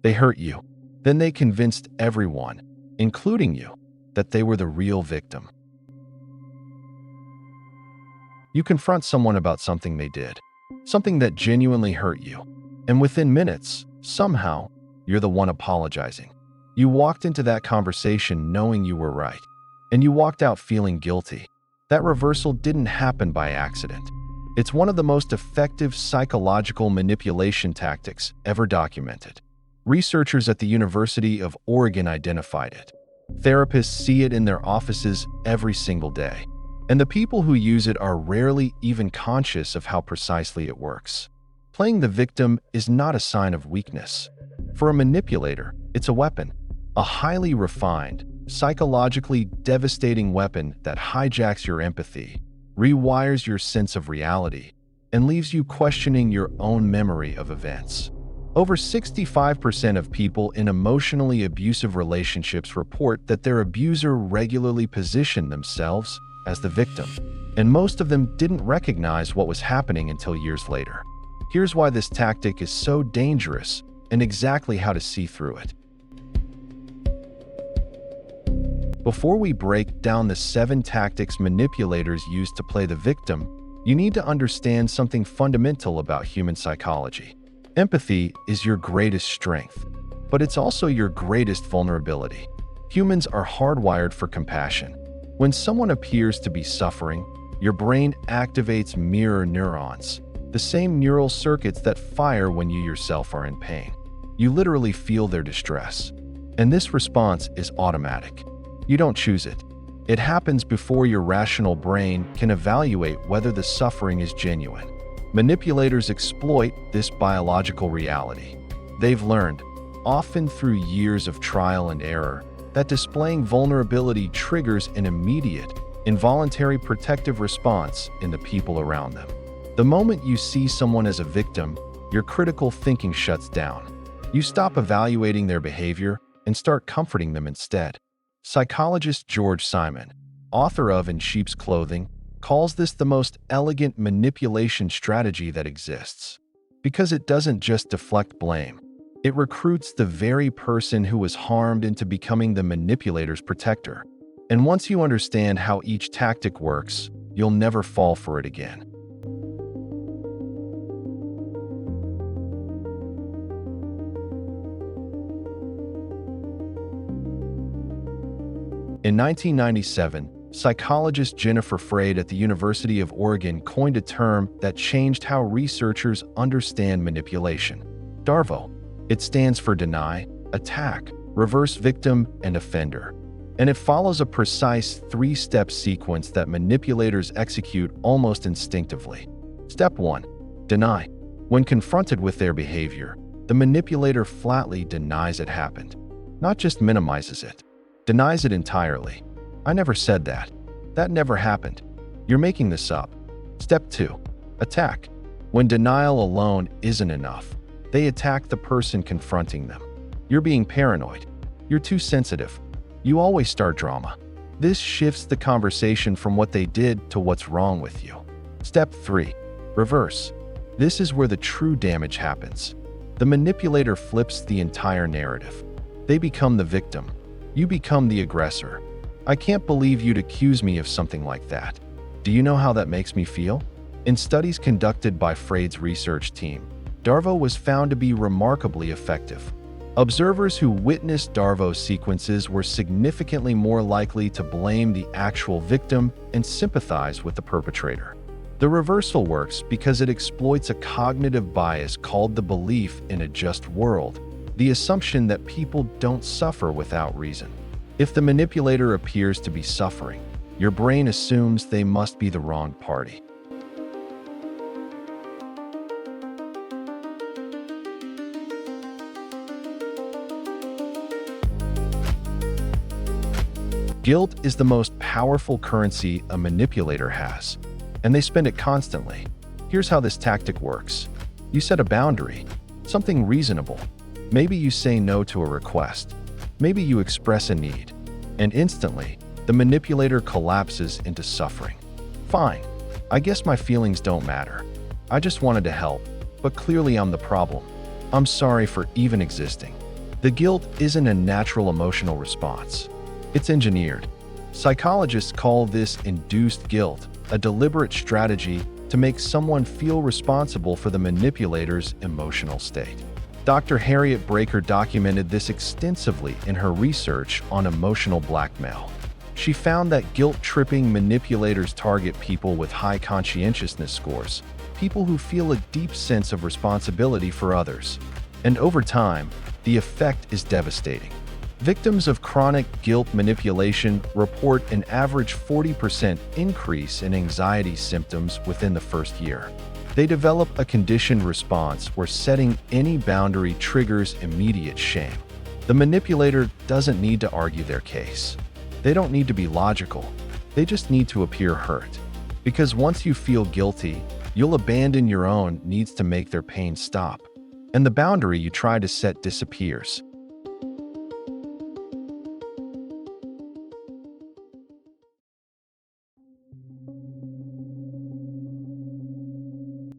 They hurt you. Then they convinced everyone, including you, that they were the real victim. You confront someone about something they did, something that genuinely hurt you, and within minutes, somehow, you're the one apologizing. You walked into that conversation knowing you were right, and you walked out feeling guilty. That reversal didn't happen by accident. It's one of the most effective psychological manipulation tactics ever documented. Researchers at the University of Oregon identified it. Therapists see it in their offices every single day, and the people who use it are rarely even conscious of how precisely it works. Playing the victim is not a sign of weakness. For a manipulator, it's a weapon, a highly refined, psychologically devastating weapon that hijacks your empathy, rewires your sense of reality, and leaves you questioning your own memory of events. Over 65% of people in emotionally abusive relationships report that their abuser regularly positioned themselves as the victim, and most of them didn't recognize what was happening until years later. Here's why this tactic is so dangerous and exactly how to see through it. Before we break down the 7 tactics manipulators use to play the victim, you need to understand something fundamental about human psychology. Empathy is your greatest strength, but it's also your greatest vulnerability. Humans are hardwired for compassion. When someone appears to be suffering, your brain activates mirror neurons, the same neural circuits that fire when you yourself are in pain. You literally feel their distress, and this response is automatic. You don't choose it. It happens before your rational brain can evaluate whether the suffering is genuine. Manipulators exploit this biological reality. They've learned, often through years of trial and error, that displaying vulnerability triggers an immediate, involuntary protective response in the people around them. The moment you see someone as a victim, your critical thinking shuts down. You stop evaluating their behavior and start comforting them instead. Psychologist George Simon, author of In Sheep's Clothing, calls this the most elegant manipulation strategy that exists. Because it doesn't just deflect blame, it recruits the very person who was harmed into becoming the manipulator's protector. And once you understand how each tactic works, you'll never fall for it again. In 1997, psychologist Jennifer Freyd at the University of Oregon coined a term that changed how researchers understand manipulation. DARVO. It stands for deny, attack, reverse victim, and offender. And it follows a precise 3-step sequence that manipulators execute almost instinctively. Step 1. Deny. When confronted with their behavior, the manipulator flatly denies it happened. Not just minimizes it. Denies it entirely. I never said that. That never happened. You're making this up. Step 2. Attack. When denial alone isn't enough, they attack the person confronting them. You're being paranoid. You're too sensitive. You always start drama. This shifts the conversation from what they did to what's wrong with you. Step 3. Reverse. This is where the true damage happens. The manipulator flips the entire narrative. They become the victim. You become the aggressor. I can't believe you'd accuse me of something like that. Do you know how that makes me feel? In studies conducted by Freyd's research team, DARVO was found to be remarkably effective. Observers who witnessed DARVO sequences were significantly more likely to blame the actual victim and sympathize with the perpetrator. The reversal works because it exploits a cognitive bias called the belief in a just world, the assumption that people don't suffer without reason. If the manipulator appears to be suffering, your brain assumes they must be the wrong party. Guilt is the most powerful currency a manipulator has, and they spend it constantly. Here's how this tactic works. You set a boundary, something reasonable. Maybe you say no to a request. Maybe you express a need. And instantly, the manipulator collapses into suffering. Fine, I guess my feelings don't matter. I just wanted to help, but clearly I'm the problem. I'm sorry for even existing. The guilt isn't a natural emotional response. It's engineered. Psychologists call this induced guilt, a deliberate strategy to make someone feel responsible for the manipulator's emotional state. Dr. Harriet Braiker documented this extensively in her research on emotional blackmail. She found that guilt-tripping manipulators target people with high conscientiousness scores, people who feel a deep sense of responsibility for others. And over time, the effect is devastating. Victims of chronic guilt manipulation report an average 40% increase in anxiety symptoms within the first year. They develop a conditioned response where setting any boundary triggers immediate shame. The manipulator doesn't need to argue their case. They don't need to be logical. They just need to appear hurt. Because once you feel guilty, you'll abandon your own needs to make their pain stop. And the boundary you try to set disappears.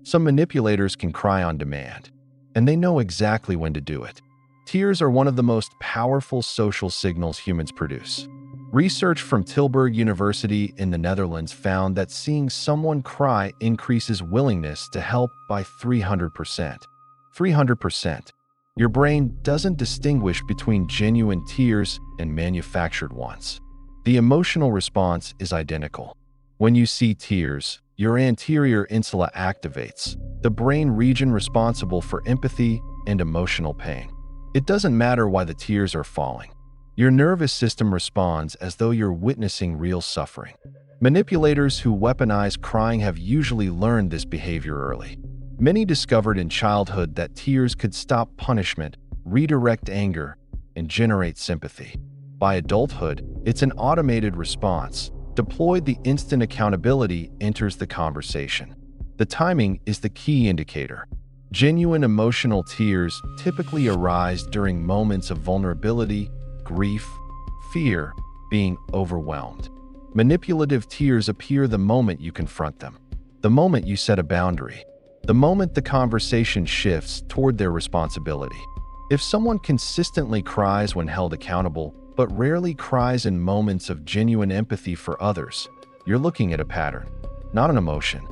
Some manipulators can cry on demand, and they know exactly when to do it. Tears are one of the most powerful social signals humans produce. Research from Tilburg University in the Netherlands found that seeing someone cry increases willingness to help by 300%. 300%. Your brain doesn't distinguish between genuine tears and manufactured ones. The emotional response is identical. When you see tears, your anterior insula activates, the brain region responsible for empathy and emotional pain. It doesn't matter why the tears are falling. Your nervous system responds as though you're witnessing real suffering. Manipulators who weaponize crying have usually learned this behavior early. Many discovered in childhood that tears could stop punishment, redirect anger, and generate sympathy. By adulthood, it's an automated response. Deployed, the instant accountability enters the conversation. The timing is the key indicator. Genuine emotional tears typically arise during moments of vulnerability, grief, fear, being overwhelmed. Manipulative tears appear the moment you confront them, the moment you set a boundary, the moment the conversation shifts toward their responsibility. If someone consistently cries when held accountable, but rarely cries in moments of genuine empathy for others, you're looking at a pattern, not an emotion.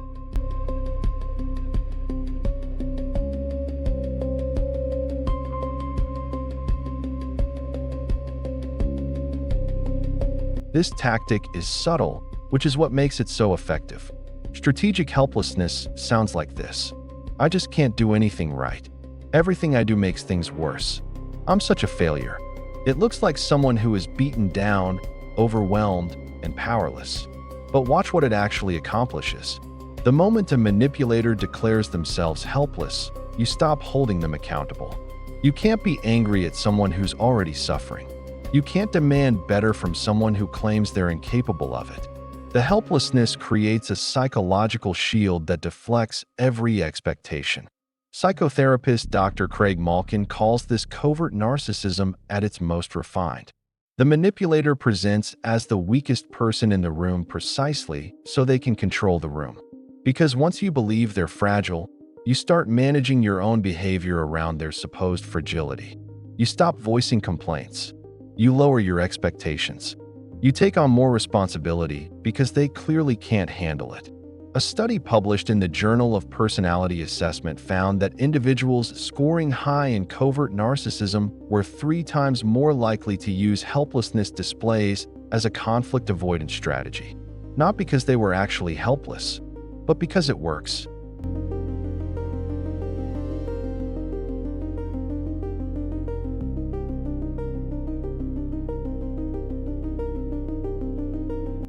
This tactic is subtle, which is what makes it so effective. Strategic helplessness sounds like this. I just can't do anything right. Everything I do makes things worse. I'm such a failure. It looks like someone who is beaten down, overwhelmed, and powerless. But watch what it actually accomplishes. The moment a manipulator declares themselves helpless, you stop holding them accountable. You can't be angry at someone who's already suffering. You can't demand better from someone who claims they're incapable of it. The helplessness creates a psychological shield that deflects every expectation. Psychotherapist Dr. Craig Malkin calls this covert narcissism at its most refined. The manipulator presents as the weakest person in the room precisely so they can control the room. Because once you believe they're fragile, you start managing your own behavior around their supposed fragility. You stop voicing complaints. You lower your expectations. You take on more responsibility because they clearly can't handle it. A study published in the Journal of Personality Assessment found that individuals scoring high in covert narcissism were 3 times more likely to use helplessness displays as a conflict avoidance strategy. Not because they were actually helpless, but because it works.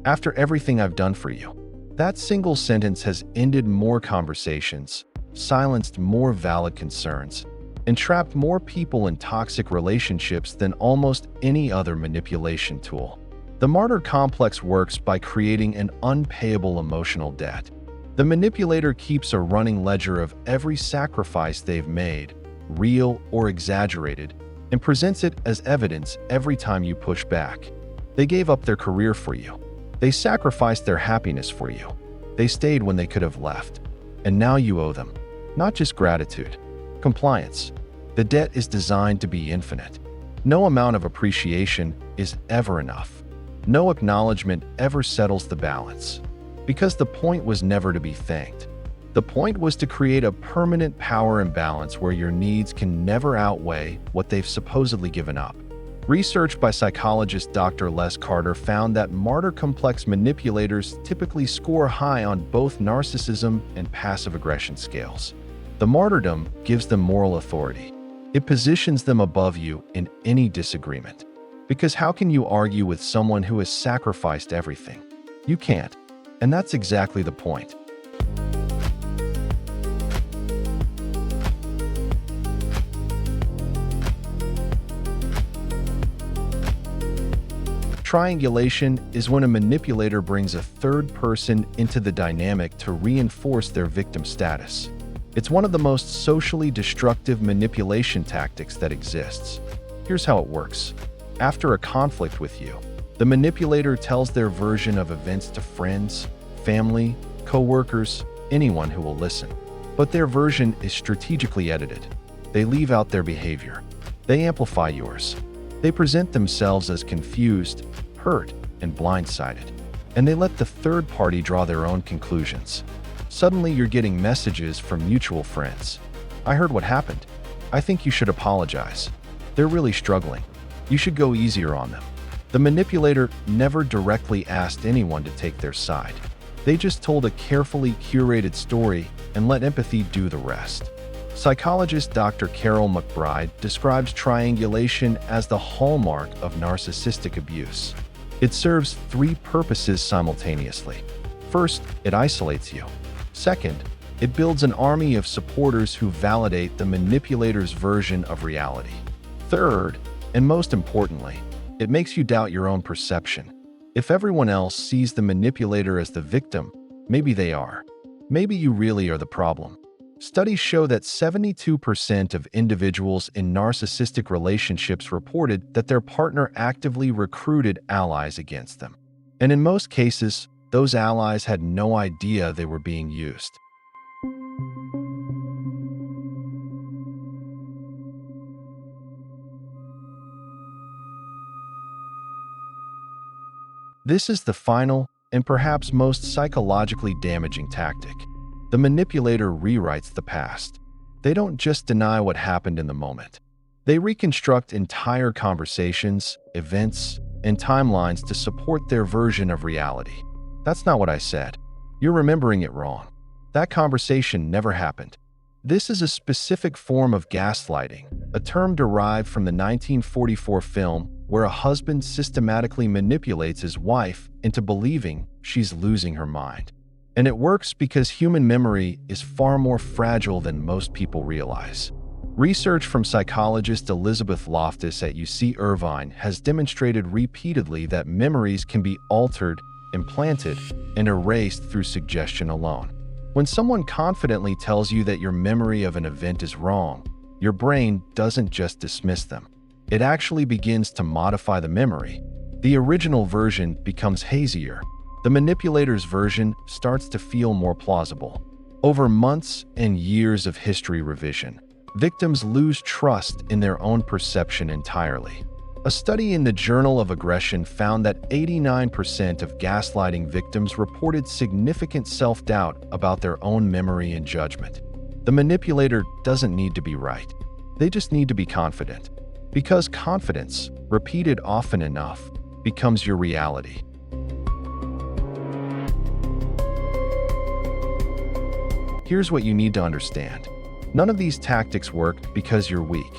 After everything I've done for you. That single sentence has ended more conversations, silenced more valid concerns, and trapped more people in toxic relationships than almost any other manipulation tool. The Martyr Complex works by creating an unpayable emotional debt. The manipulator keeps a running ledger of every sacrifice they've made, real or exaggerated, and presents it as evidence every time you push back. They gave up their career for you. They sacrificed their happiness for you. They stayed when they could have left. And now you owe them. Not just gratitude. Compliance. The debt is designed to be infinite. No amount of appreciation is ever enough. No acknowledgement ever settles the balance. Because the point was never to be thanked. The point was to create a permanent power imbalance where your needs can never outweigh what they've supposedly given up. Research by psychologist Dr. Les Carter found that Martyr Complex manipulators typically score high on both narcissism and passive aggression scales. The martyrdom gives them moral authority. It positions them above you in any disagreement. Because how can you argue with someone who has sacrificed everything? You can't. And that's exactly the point. Triangulation is when a manipulator brings a third person into the dynamic to reinforce their victim status. It's one of the most socially destructive manipulation tactics that exists. Here's how it works. After a conflict with you, the manipulator tells their version of events to friends, family, co-workers, anyone who will listen. But their version is strategically edited. They leave out their behavior. They amplify yours. They present themselves as confused, hurt, and blindsided. And they let the third party draw their own conclusions. Suddenly you're getting messages from mutual friends. I heard what happened. I think you should apologize. They're really struggling. You should go easier on them. The manipulator never directly asked anyone to take their side. They just told a carefully curated story and let empathy do the rest. Psychologist Dr. Carol McBride describes triangulation as the hallmark of narcissistic abuse. It serves three purposes simultaneously. First, it isolates you. Second, it builds an army of supporters who validate the manipulator's version of reality. Third, and most importantly, it makes you doubt your own perception. If everyone else sees the manipulator as the victim, maybe they are. Maybe you really are the problem. Studies show that 72% of individuals in narcissistic relationships reported that their partner actively recruited allies against them. And in most cases, those allies had no idea they were being used. This is the final and perhaps most psychologically damaging tactic. The manipulator rewrites the past. They don't just deny what happened in the moment. They reconstruct entire conversations, events, and timelines to support their version of reality. That's not what I said. You're remembering it wrong. That conversation never happened. This is a specific form of gaslighting, a term derived from the 1944 film where a husband systematically manipulates his wife into believing she's losing her mind. And it works because human memory is far more fragile than most people realize. Research from psychologist Elizabeth Loftus at UC Irvine has demonstrated repeatedly that memories can be altered, implanted, and erased through suggestion alone. When someone confidently tells you that your memory of an event is wrong, your brain doesn't just dismiss them. It actually begins to modify the memory. The original version becomes hazier. The manipulator's version starts to feel more plausible. Over months and years of history revision, victims lose trust in their own perception entirely. A study in the Journal of Aggression found that 89% of gaslighting victims reported significant self-doubt about their own memory and judgment. The manipulator doesn't need to be right. They just need to be confident. Because confidence, repeated often enough, becomes your reality. Here's what you need to understand. None of these tactics work because you're weak.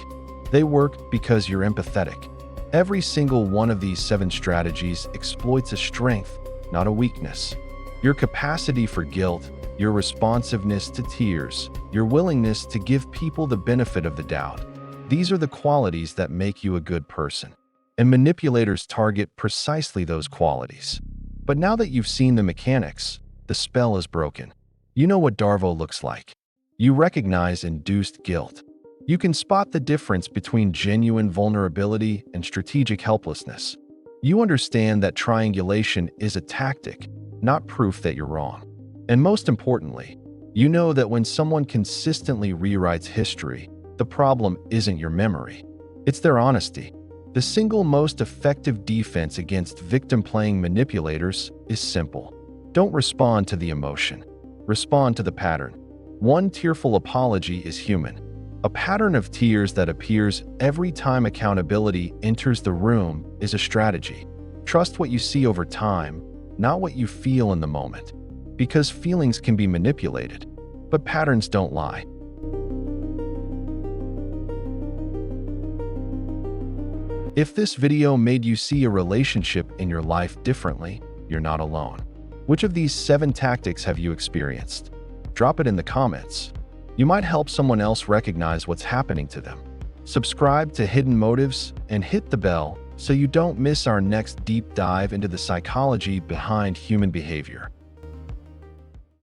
They work because you're empathetic. Every single one of these 7 strategies exploits a strength, not a weakness. Your capacity for guilt, your responsiveness to tears, your willingness to give people the benefit of the doubt. These are the qualities that make you a good person. And manipulators target precisely those qualities. But now that you've seen the mechanics, the spell is broken. You know what DARVO looks like. You recognize induced guilt. You can spot the difference between genuine vulnerability and strategic helplessness. You understand that triangulation is a tactic, not proof that you're wrong. And most importantly, you know that when someone consistently rewrites history, the problem isn't your memory. It's their honesty. The single most effective defense against victim-playing manipulators is simple. Don't respond to the emotion. Respond to the pattern. One tearful apology is human. A pattern of tears that appears every time accountability enters the room is a strategy. Trust what you see over time, not what you feel in the moment. Because feelings can be manipulated, but patterns don't lie. If this video made you see a relationship in your life differently, you're not alone. Which of these 7 tactics have you experienced? Drop it in the comments. You might help someone else recognize what's happening to them. Subscribe to Hidden Motives and hit the bell so you don't miss our next deep dive into the psychology behind human behavior.